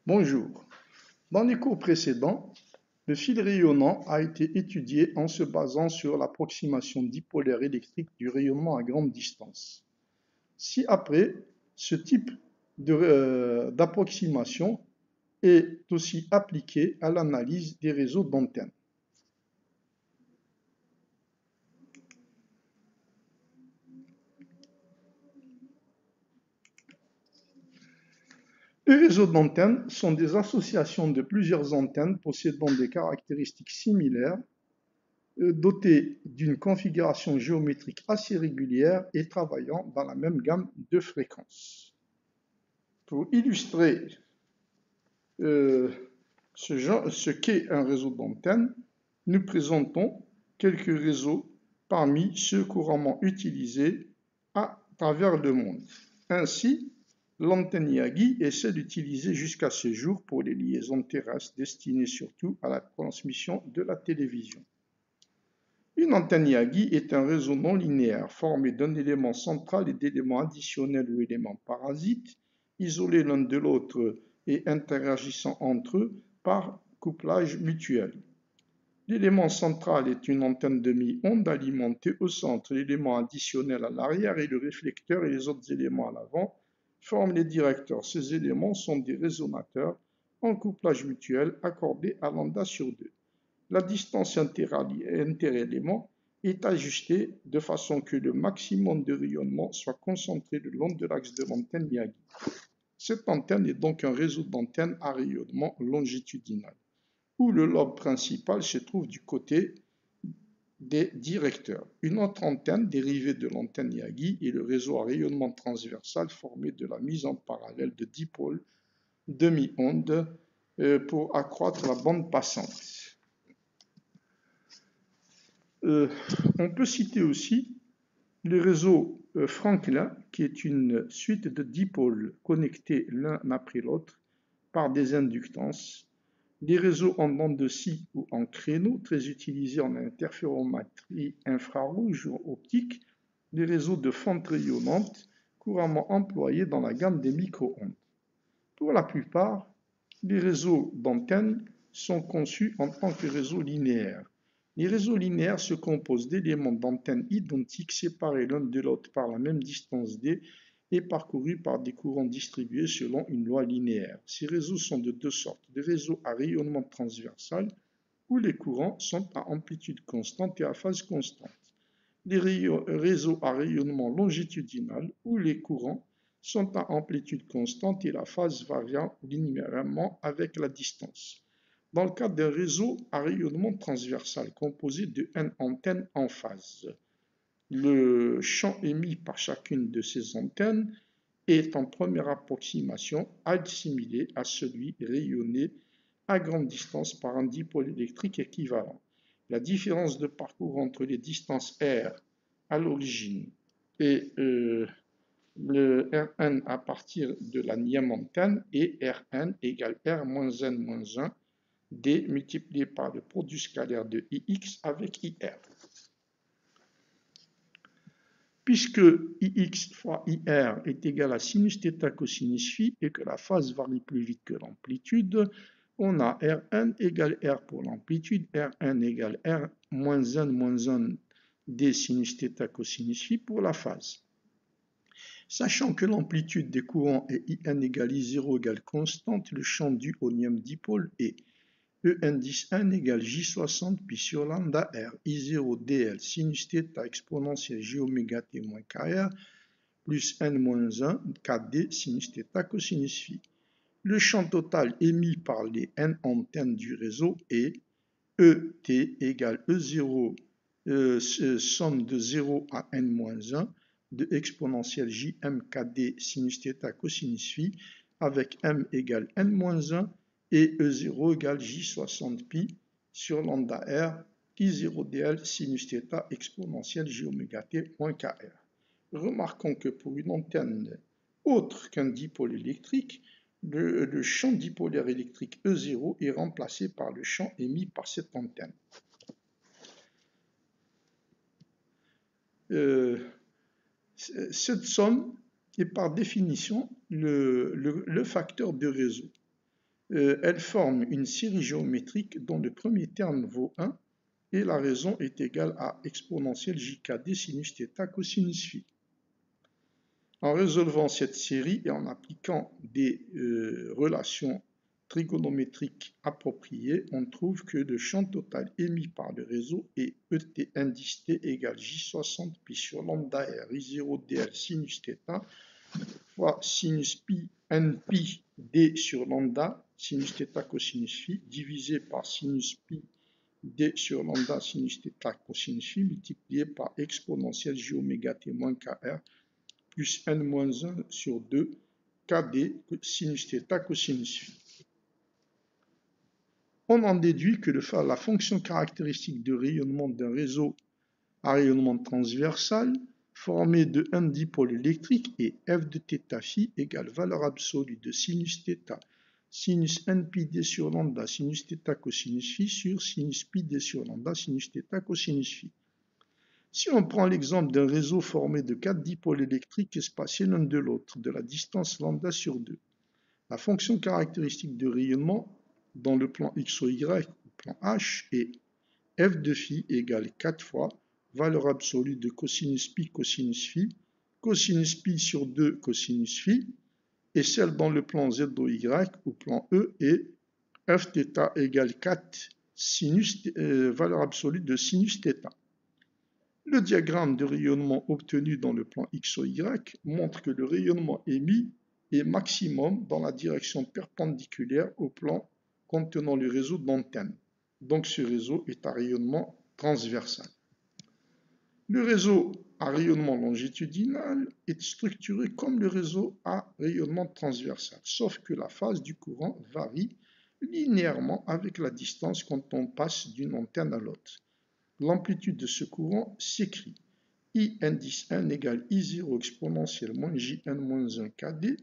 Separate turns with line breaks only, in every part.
Bonjour. Dans les cours précédents, le fil rayonnant a été étudié en se basant sur l'approximation dipolaire électrique du rayonnement à grande distance. Ci-après, ce type d'approximation est aussi appliqué à l'analyse des réseaux d'antennes. Les réseaux d'antennes sont des associations de plusieurs antennes possédant des caractéristiques similaires, dotées d'une configuration géométrique assez régulière et travaillant dans la même gamme de fréquences. Pour illustrer ce qu'est un réseau d'antennes, nous présentons quelques réseaux parmi ceux couramment utilisés à travers le monde. Ainsi, l'antenne Yagi est celle utilisée jusqu'à ce jour pour les liaisons terrestres destinées surtout à la transmission de la télévision. Une antenne Yagi est un réseau non linéaire formé d'un élément central et d'éléments additionnels ou éléments parasites, isolés l'un de l'autre et interagissant entre eux par couplage mutuel. L'élément central est une antenne demi-onde alimentée au centre. L'élément additionnel à l'arrière et le réflecteur et les autres éléments à l'avant forment les directeurs. Ces éléments sont des résonateurs en couplage mutuel accordés à lambda sur 2. La distance interéléments est ajustée de façon que le maximum de rayonnement soit concentré le long de l'axe de l'antenne Yagi. Cette antenne est donc un réseau d'antennes à rayonnement longitudinal, où le lobe principal se trouve du côté des directeurs. Une autre antenne dérivée de l'antenne Yagi est le réseau à rayonnement transversal formé de la mise en parallèle de dipôles demi-ondes pour accroître la bande passante. On peut citer aussi le réseau Franklin, qui est une suite de dipôles connectés l'un après l'autre par des inductances. Les réseaux en bande de scie ou en créneau, très utilisés en interférométrie infrarouge ou optique. Les réseaux de fente rayonnante, couramment employés dans la gamme des micro-ondes. Pour la plupart, les réseaux d'antennes sont conçus en tant que réseaux linéaires. Les réseaux linéaires se composent d'éléments d'antennes identiques séparés l'un de l'autre par la même distance d et parcourus par des courants distribués selon une loi linéaire. Ces réseaux sont de deux sortes, des réseaux à rayonnement transversal où les courants sont à amplitude constante et à phase constante. Les réseaux à rayonnement longitudinal où les courants sont à amplitude constante et la phase variant linéairement avec la distance. Dans le cas d'un réseau à rayonnement transversal composé de n antennes en phase, le champ émis par chacune de ces antennes est en première approximation assimilé à celui rayonné à grande distance par un dipôle électrique équivalent. La différence de parcours entre les distances R à l'origine et le Rn à partir de la nième antenne est Rn égale R-N-1 D multiplié par le produit scalaire de Ix avec IR. Puisque Ix fois IR est égal à sinus θ cosinus phi et que la phase varie plus vite que l'amplitude, on a Rn égale R pour l'amplitude, Rn égale R-N-1 D sinus θ cosinus phi pour la phase. Sachant que l'amplitude des courants est In égale I0 égale constante, le champ dû au nième dipôle est En10 égale J60 pi sur lambda R, I0 dl sinus θ exponentielle J oméga t moins KR plus N-1 KD sinus θ cosinus phi. Le champ total émis par les N antennes du réseau est ET égale E0 somme de 0 à N-1 de exponentielle JMKD sinus θ cosinus phi avec M égale N-1 et E0 égale J60 pi sur lambda R, I0 dl sinus θ exponentielle J oméga t moins KR. Remarquons que pour une antenne autre qu'un dipôle électrique, le champ dipolaire électrique E0 est remplacé par le champ émis par cette antenne. Cette somme est par définition le facteur de réseau. Elle forme une série géométrique dont le premier terme vaut 1 et la raison est égale à exponentielle jkd sinus θ cosinus phi. En résolvant cette série et en appliquant des relations trigonométriques appropriées, on trouve que le champ total émis par le réseau est ET indice T égale J60 pi sur lambda R I0 dl sinus θ fois sinus pi npi d sur lambda sinus θ cosinus phi divisé par sinus pi d sur lambda sinus θ cosinus phi multiplié par exponentielle j oméga t moins kr plus n moins 1 sur 2 kd sinus θ cosinus phi. On en déduit que la fonction caractéristique de rayonnement d'un réseau à rayonnement transversal formé de n dipôles électriques est f de θ phi égale valeur absolue de sinus θ sinus npi d sur lambda sinus θ cosinus phi sur sinus pi d sur lambda sinus θ cosinus phi. Si on prend l'exemple d'un réseau formé de 4 dipôles électriques espacés l'un de l'autre de la distance lambda sur 2, la fonction caractéristique de rayonnement dans le plan x ou y ou plan h est f de phi égale 4 fois valeur absolue de cosinus pi sur 2 cosinus phi, et celle dans le plan z ou y ou plan e est f θ égale 4 valeur absolue de sinus θ. Le diagramme de rayonnement obtenu dans le plan x ou y montre que le rayonnement émis est maximum dans la direction perpendiculaire au plan contenant le réseau d'antennes. Donc ce réseau est à rayonnement transversal. Le réseau à rayonnement longitudinal est structuré comme le réseau à rayonnement transversal, sauf que la phase du courant varie linéairement avec la distance quand on passe d'une antenne à l'autre. L'amplitude de ce courant s'écrit I indice 1 égale I0 exponentielle moins Jn moins 1 kd.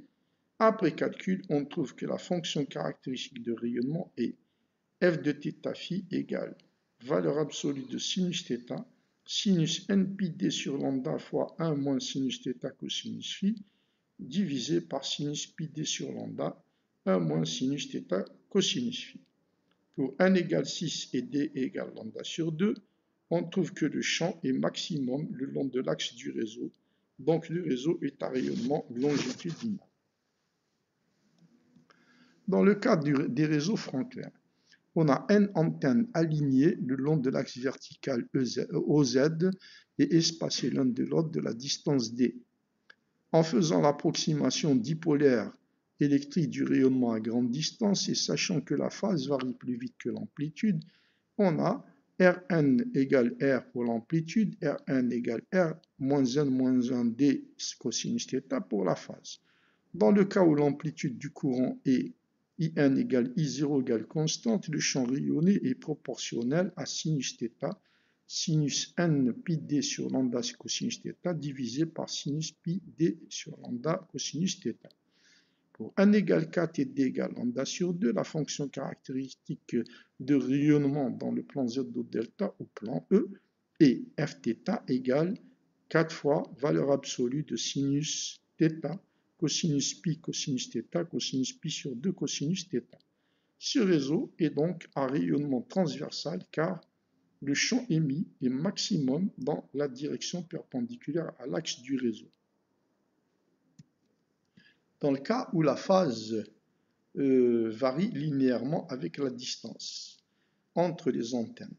Après calcul, on trouve que la fonction caractéristique de rayonnement est f de θ phi égale valeur absolue de sinus θ, sinus npi d sur lambda fois 1 moins sinus θ cosinus phi, divisé par sinus pi d sur lambda, 1 moins sinus θ cosinus phi. Pour n égale 6 et d égale lambda sur 2, on trouve que le champ est maximum le long de l'axe du réseau, donc le réseau est à rayonnement longitudinal. Dans le cas des réseaux Franklin, on a n antennes alignées le long de l'axe vertical OZ et espacées l'un de l'autre de la distance d. En faisant l'approximation dipolaire électrique du rayonnement à grande distance et sachant que la phase varie plus vite que l'amplitude, on a Rn égale R pour l'amplitude, Rn égale R moins n moins 1 d cosinus θ pour la phase. Dans le cas où l'amplitude du courant est In égale I0 égale constante, le champ rayonné est proportionnel à sinus θ, sinus n pi d sur lambda cosinus θ divisé par sinus pi d sur lambda cosinus θ. Pour n égale 4 et d égale lambda sur 2, la fonction caractéristique de rayonnement dans le plan z de delta ou plan E est fθ égale 4 fois valeur absolue de sinus θ cosinus pi cosinus θ cosinus pi sur 2 cosinus θ. Ce réseau est donc à rayonnement transversal car le champ émis est maximum dans la direction perpendiculaire à l'axe du réseau. Dans le cas où la phase varie linéairement avec la distance entre les antennes,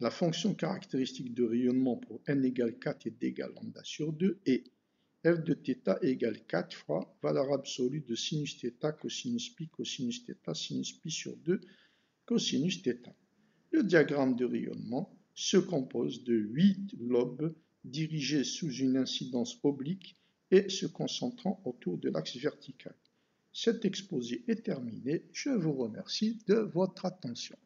la fonction caractéristique de rayonnement pour n égale 4 et d égale lambda sur 2 est f de θ égale 4 fois valeur absolue de sinus θ cosinus pi sinus pi sur 2 cosinus θ. Le diagramme de rayonnement se compose de 8 lobes dirigés sous une incidence oblique et se concentrant autour de l'axe vertical. Cet exposé est terminé. Je vous remercie de votre attention.